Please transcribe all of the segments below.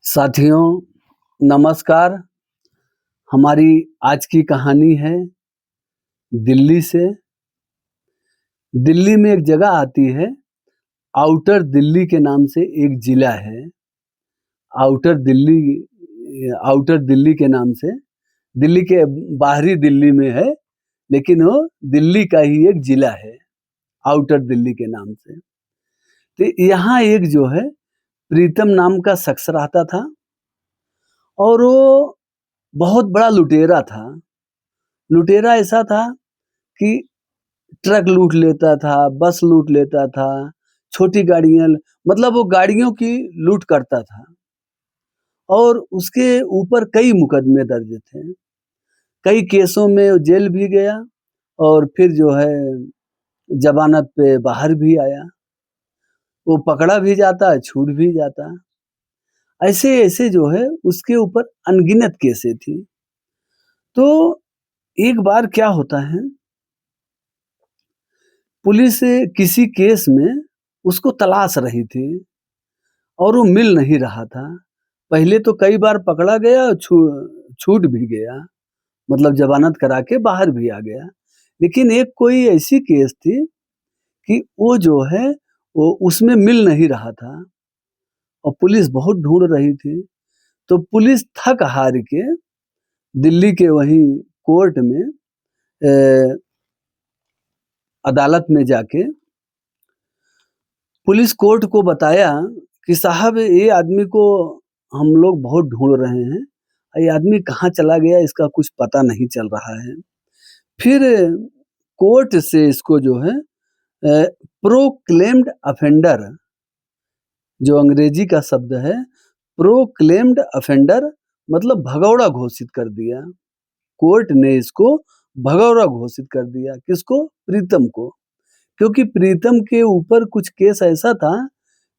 साथियों, नमस्कार। हमारी आज की कहानी है दिल्ली से। दिल्ली में एक जगह आती है, आउटर दिल्ली के नाम से एक जिला है। आउटर दिल्ली आउटर दिल्ली के नाम से, दिल्ली के बाहरी दिल्ली में है, लेकिन वो दिल्ली का ही एक जिला है, आउटर दिल्ली के नाम से। तो यहाँ एक जो है, प्रीतम नाम का शख्स रहता था और वो बहुत बड़ा लुटेरा था। लुटेरा ऐसा था कि ट्रक लूट लेता था, बस लूट लेता था, छोटी गाड़ियाँ मतलब वो गाड़ियों की लूट करता था और उसके ऊपर कई मुकदमे दर्ज थे। कई केसों में वो जेल भी गया और फिर जो है ज़मानत पे बाहर भी आया। वो पकड़ा भी जाता, छूट भी जाता। ऐसे-ऐसे जो है उसके ऊपर अनगिनत केसें थी। तो एक बार क्या होता है, पुलिस किसी केस में उसको तलाश रही थी और वो मिल नहीं रहा था। पहले तो कई बार पकड़ा गया और छूट भी गया, मतलब ज़मानत करा के बाहर भी आ गया। लेकिन एक कोई ऐसी केस थी कि वो जो है, वो उसमें मिल नहीं रहा था और पुलिस बहुत ढूँढ रही थी। तो पुलिस थक हार के दिल्ली के वहीं कोर्ट में अदालत में जाके पुलिस कोर्ट को बताया कि साहब ये आदमी को हम लोग बहुत ढूंढ रहे हैं, ये आदमी कहाँ चला गया इसका कुछ पता नहीं चल रहा है। फिर कोर्ट से इसको जो है प्रोक्लेम्ड अफेंडर, जो अंग्रेजी का शब्द है, प्रोक्लेम्ड अफेंडर मतलब भगौड़ा घोषित कर दिया। कोर्ट ने इसको भगौड़ा घोषित कर दिया। किसको? प्रीतम को। क्योंकि प्रीतम के ऊपर कुछ केस ऐसा था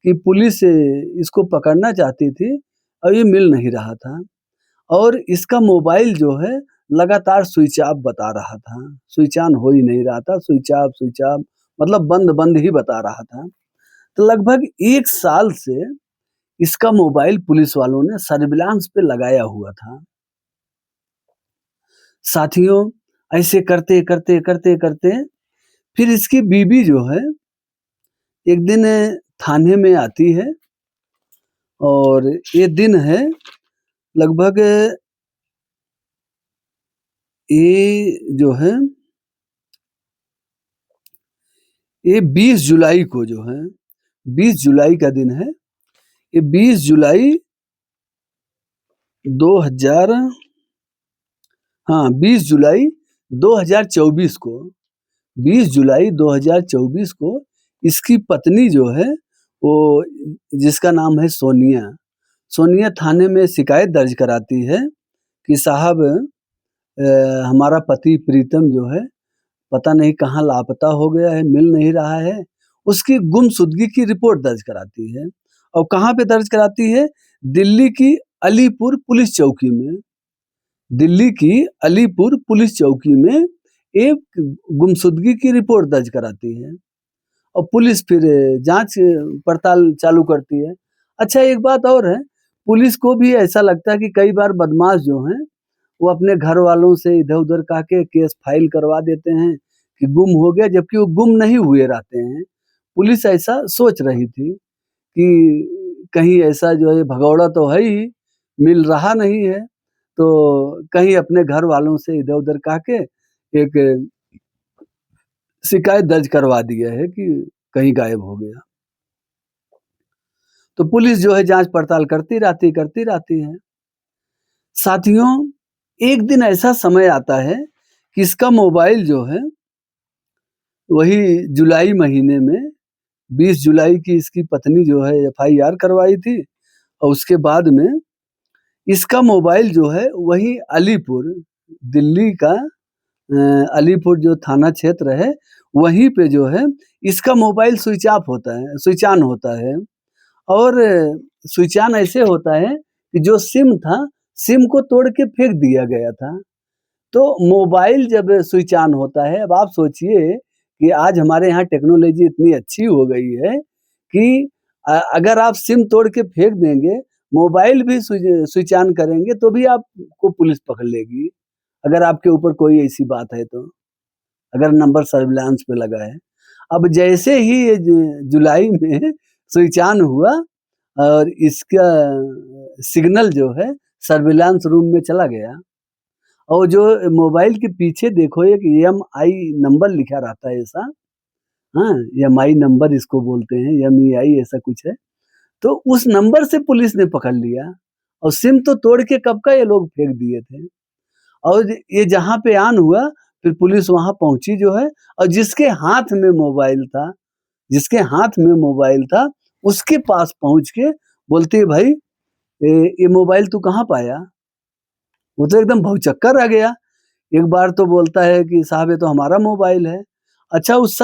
कि पुलिस इसको पकड़ना चाहती थी और ये मिल नहीं रहा था और इसका मोबाइल जो है लगातार स्विच ऑफ बता रहा था, स्विच ऑन हो ही नहीं रहा था, स्विच ऑफ मतलब बंद ही बता रहा था। तो लगभग 1 साल से इसका मोबाइल पुलिस वालों ने सर्विलांस पे लगाया हुआ था। साथियों, ऐसे करते फिर इसकी बीवी जो है एक दिन थाने में आती है और ये दिन है लगभग ये जो है ये 20 जुलाई को जो है, 20 जुलाई का दिन है। ये 20 जुलाई 2000 हाँ, 20 जुलाई 2024 को 20 जुलाई 2024 को इसकी पत्नी जो है, वो जिसका नाम है सोनिया, सोनिया थाने में शिकायत दर्ज कराती है कि साहब हमारा पति प्रीतम जो है पता नहीं कहाँ लापता हो गया है, मिल नहीं रहा है। उसकी गुमशुदगी की रिपोर्ट दर्ज कराती है और कहाँ पे दर्ज कराती है? दिल्ली की अलीपुर पुलिस चौकी में। दिल्ली की अलीपुर पुलिस चौकी में एक गुमशुदगी की रिपोर्ट दर्ज कराती है और पुलिस फिर जांच पड़ताल चालू करती है। अच्छा, एक बात और है, पुलिस को भी ऐसा लगता है कि कई बार बदमाश जो हैं, वो अपने घर वालों से इधर-उधर कह के केस फाइल करवा देते हैं कि गुम हो गया, जबकि वो गुम नहीं हुए रहते हैं। पुलिस ऐसा सोच रही थी कि कहीं ऐसा जो है भगौड़ा तो है ही, मिल रहा नहीं है, तो कहीं अपने घर वालों से इधर-उधर कह के एक शिकायत दर्ज करवा दिया है कि कहीं गायब हो गया। तो पुलिस जो है जाँच पड़ताल करती रहती है। साथियों, एक दिन ऐसा समय आता है कि इसका मोबाइल जो है, वही जुलाई महीने में 20 जुलाई की इसकी पत्नी जो है एफआईआर करवाई थी और उसके बाद में इसका मोबाइल जो है वही अलीपुर, दिल्ली का अलीपुर जो थाना क्षेत्र है, वहीं पे जो है इसका मोबाइल स्विच ऑफ होता है, स्विच ऑन होता है और स्विच ऑन ऐसे होता है कि जो सिम था, सिम को तोड़ के फेंक दिया गया था। तो मोबाइल जब स्विच ऑन होता है, अब आप सोचिए कि आज हमारे यहाँ टेक्नोलॉजी इतनी अच्छी हो गई है कि अगर आप सिम तोड़ के फेंक देंगे, मोबाइल भी स्विच ऑन करेंगे तो भी आपको पुलिस पकड़ लेगी, अगर आपके ऊपर कोई ऐसी बात है तो, अगर नंबर सर्विलांस पे लगा है। अब जैसे ही ये जुलाई में स्विच ऑन हुआ और इसका सिग्नल जो है सर्विलांस रूम में चला गया, और जो मोबाइल के पीछे देखो एक एमआई नंबर लिखा रहता है ऐसा, हाँ, एमआई नंबर इसको बोलते हैं, एमईआई ऐसा कुछ है। तो उस नंबर से पुलिस ने पकड़ लिया, और सिम तो तोड़ के कब का ये लोग फेंक दिए थे। और ये जहाँ पे ऑन हुआ, फिर पुलिस वहाँ पहुँची जो है, और जिसके हाथ में मोबाइल था, उसके पास पहुँच के बोलती है, भाई ये मोबाइल तू कहाँ पाया? वो तो एकदम भौचक्का रह गया। एक बार तो बोलता है कि साहब ये तो हमारा मोबाइल है। अच्छा, उस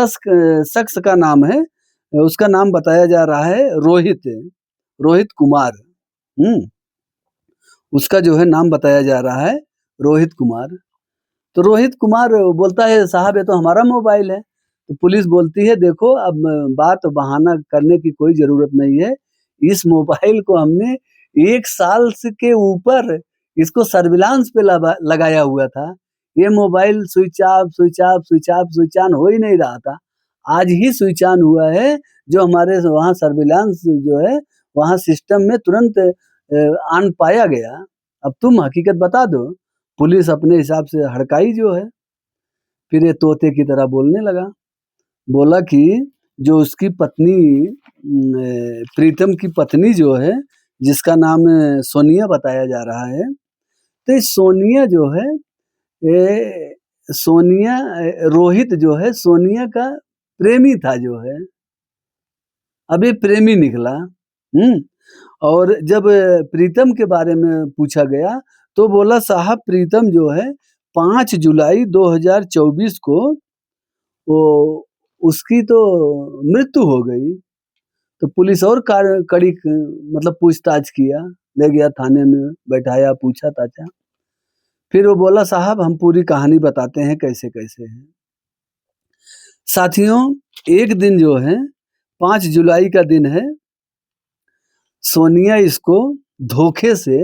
शख्स का नाम है, उसका नाम बताया जा रहा है रोहित कुमार। उसका जो है नाम बताया जा रहा है रोहित कुमार। तो रोहित कुमार बोलता है, साहब ये तो हमारा मोबाइल है। तो पुलिस बोलती है, देखो अब बात बहाना करने की कोई ज़रूरत नहीं है। इस मोबाइल को हमने 1 साल से के ऊपर इसको सर्विलांस पे लगाया हुआ था। ये मोबाइल स्विच ऑन हो ही नहीं रहा था। आज ही स्विच ऑन हुआ है, जो हमारे वहाँ सर्विलांस जो है, वहाँ सिस्टम में तुरंत ऑन पाया गया। अब तुम हकीकत बता दो। पुलिस अपने हिसाब से हड़काई जो है। फिर ये तोते की तरह बोलने लगा। बोला कि जो उसकी पत्नी प्रीतम की पत्नी जो है, जिसका नाम सोनिया बताया जा रहा है, तो सोनिया जो है, ये सोनिया रोहित जो है सोनिया का प्रेमी था जो है। अब ये प्रेमी निकला। और जब प्रीतम के बारे में पूछा गया तो बोला, साहब प्रीतम जो है 5 जुलाई 2024 को वो उसकी तो मृत्यु हो गई। तो पुलिस और कड़ी मतलब पूछताछ किया, ले गया थाने में बैठाया, पूछा ताछा। फिर वो बोला, साहब हम पूरी कहानी बताते हैं कैसे कैसे है। साथियों, एक दिन जो है 5 जुलाई का दिन है, सोनिया इसको धोखे से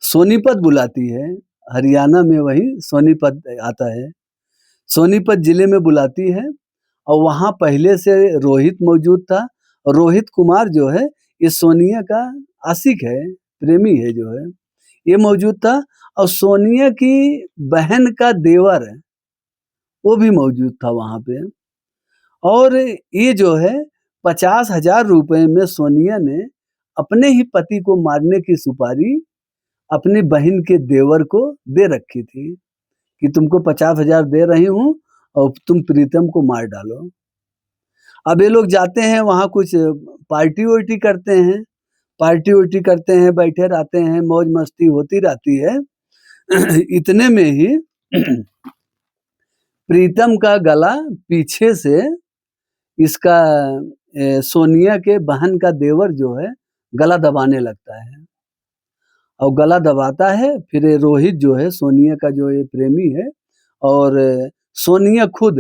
सोनीपत बुलाती है। हरियाणा में वही सोनीपत आता है। सोनीपत जिले में बुलाती है, और वहाँ पहले से रोहित मौजूद था। और रोहित कुमार जो है, ये सोनिया का आशिक है, प्रेमी है जो है, ये मौजूद था। और सोनिया की बहन का देवर है, वो भी मौजूद था वहाँ पे। और ये जो है 50,000 रुपए में सोनिया ने अपने ही पति को मारने की सुपारी अपनी बहन के देवर को दे रखी थी, कि तुमको 50,000 दे रही हूँ और तुम प्रीतम को मार डालो। अब ये लोग जाते हैं वहाँ, कुछ पार्टी करते हैं, बैठे रहते हैं, मौज मस्ती होती रहती है। इतने में ही प्रीतम का गला पीछे से इसका सोनिया के बहन का देवर जो है गला दबाने लगता है, और गला दबाता है। फिर रोहित जो है, सोनिया का जो ये प्रेमी है, और सोनिया खुद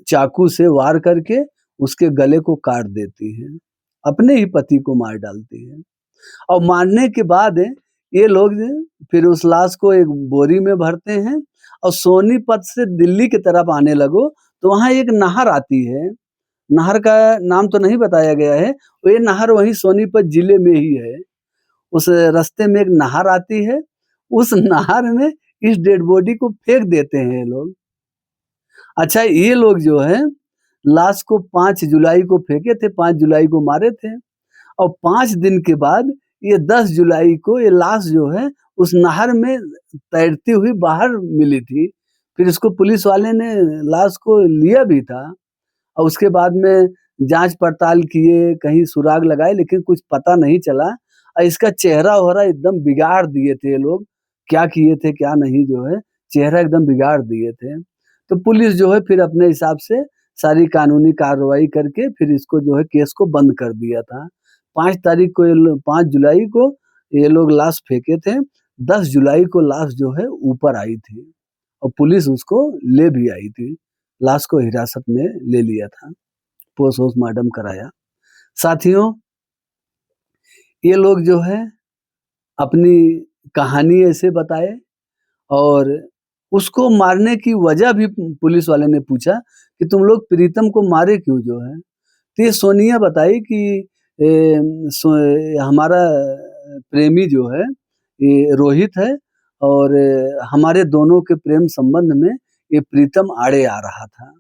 चाकू से वार करके उसके गले को काट देती है, अपने ही पति को मार डालती है। और मारने के बाद ये लोग फिर उस लाश को एक बोरी में भरते हैं, और सोनीपत से दिल्ली की तरफ आने लगो तो वहाँ एक नहर आती है। नहर का नाम तो नहीं बताया गया है, वो ये नहर वहीं सोनीपत जिले में ही है। उस रास्ते में एक नहर आती है, उस नहर में इस डेड बॉडी को फेंक देते हैं ये लोग। अच्छा, ये लोग जो है लाश को 5 जुलाई को फेंके थे, 5 जुलाई को मारे थे, और 5 दिन के बाद ये 10 जुलाई को ये लाश जो है उस नहर में तैरती हुई बाहर मिली थी। फिर इसको पुलिस वाले ने लाश को लिया भी था, और उसके बाद में जांच पड़ताल किए, कहीं सुराग लगाए, लेकिन कुछ पता नहीं चला। और इसका चेहरा-वहरा एकदम बिगाड़ दिए थे ये लोग, क्या किए थे क्या नहीं जो है, चेहरा एकदम बिगाड़ दिए थे। तो पुलिस जो है फिर अपने हिसाब से सारी कानूनी कार्रवाई करके फिर इसको जो है केस को बंद कर दिया था। 5 जुलाई को ये लोग लाश फेंके थे, 10 जुलाई को लाश जो है ऊपर आई थी, और पुलिस उसको ले भी आई थी। लाश को हिरासत में ले लिया था, पोस्टमार्टम कराया। साथियों, ये लोग जो है अपनी कहानी ऐसे बताए और उसको मारने की वजह भी पुलिस वाले ने पूछा कि तुम लोग प्रीतम को मारे क्यों जो है। तो ये सोनिया बताई कि हमारा प्रेमी जो है ये रोहित है और हमारे दोनों के प्रेम संबंध में ये प्रीतम आड़े आ रहा था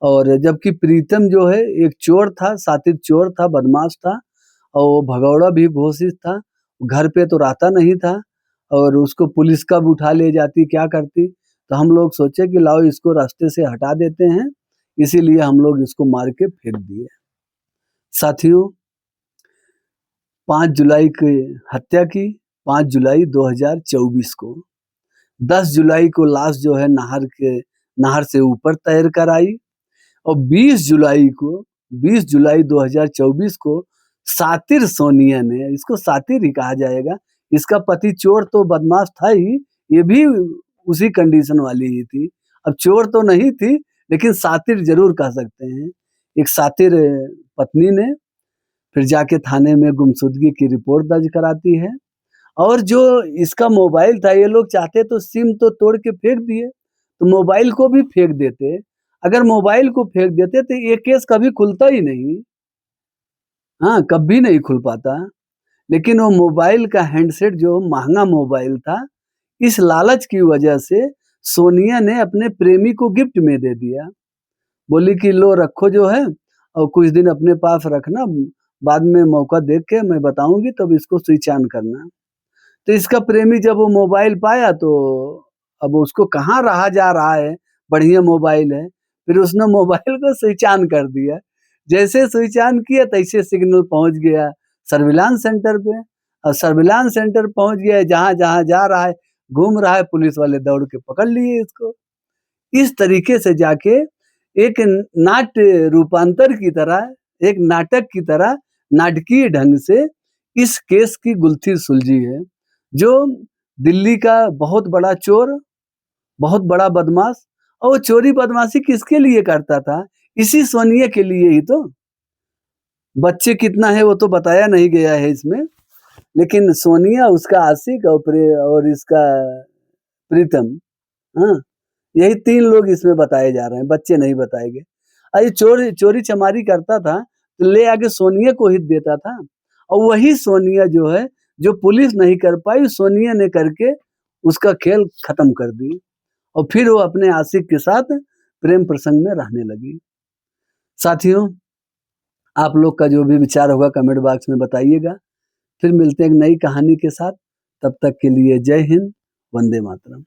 और जबकि प्रीतम जो है एक चोर था, साथी चोर था, बदमाश था और वो भगौड़ा भी घोषित था। घर पे तो रहता नहीं था और उसको पुलिस कब उठा ले जाती, क्या करती। तो हम लोग सोचे कि लाओ इसको रास्ते से हटा देते हैं, इसीलिए हम लोग इसको मार के फेंक दिए। साथियों, 5 जुलाई की हत्या की, 5 जुलाई 2024 को। 10 जुलाई को लाश जो है नहर से ऊपर तैर कर आई और 20 जुलाई 2024 को सातिर सोनिया ने, इसको सातिर ही कहा जाएगा, इसका पति चोर तो बदमाश था ही, ये भी उसी कंडीशन वाली ही थी। अब चोर तो नहीं थी लेकिन सातिर जरूर कह सकते हैं। एक सातिर पत्नी ने फिर जाके थाने में गुमशुदगी की रिपोर्ट दर्ज कराती है और जो इसका मोबाइल था, ये लोग चाहते तो सिम तो तोड़ के फेंक दिए, तो मोबाइल को भी फेंक देते। अगर मोबाइल को फेंक देते तो ये केस कभी खुलता ही नहीं। हाँ, कभी नहीं खुल पाता। लेकिन वो मोबाइल का हैंडसेट जो महँगा मोबाइल था, इस लालच की वजह से सोनिया ने अपने प्रेमी को गिफ्ट में दे दिया। बोली कि लो रखो जो है और कुछ दिन अपने पास रखना, बाद में मौका देख के मैं बताऊँगी तब इसको स्विच ऑन करना। तो इसका प्रेमी जब वो मोबाइल पाया तो अब उसको कहाँ रहा जा रहा है, बढ़िया मोबाइल है। फिर उसने मोबाइल को स्विच ऑन कर दिया। जैसे स्विच ऑन किया तैसे सिग्नल पहुँच गया सर्विलांस सेंटर पे और सर्विलांस सेंटर पहुँच गया, जहाँ-जहाँ जा रहा है, घूम रहा है, पुलिस वाले दौड़ के पकड़ लिए इसको। इस तरीके से जाके एक नाट्य रूपांतर की तरह, एक नाटक की तरह, नाटकीय ढंग से इस केस की गुत्थी सुलझी है। जो दिल्ली का बहुत बड़ा चोर, बहुत बड़ा बदमाश और वो चोरी बदमाशी किसके लिए करता था? इसी सोनिया के लिए ही तो। बच्चे कितना है वो तो बताया नहीं गया है इसमें, लेकिन सोनिया उसका आशिक और इसका प्रीतम, हाँ, यही 3 लोग इसमें बताए जा रहे हैं, बच्चे नहीं बताए गए। ये चोरी-चमारी करता था, तो ले आके सोनिया को हित देता था और वही सोनिया जो है, जो पुलिस नहीं कर पाई, सोनिया ने करके उसका खेल खत्म कर दी और फिर वो अपने आशिक के साथ प्रेम प्रसंग में रहने लगी। साथियों, आप लोग का जो भी विचार होगा कमेंट बॉक्स में बताइएगा। फिर मिलते हैं एक नई कहानी के साथ, तब तक के लिए जय हिंद, वंदे मातरम।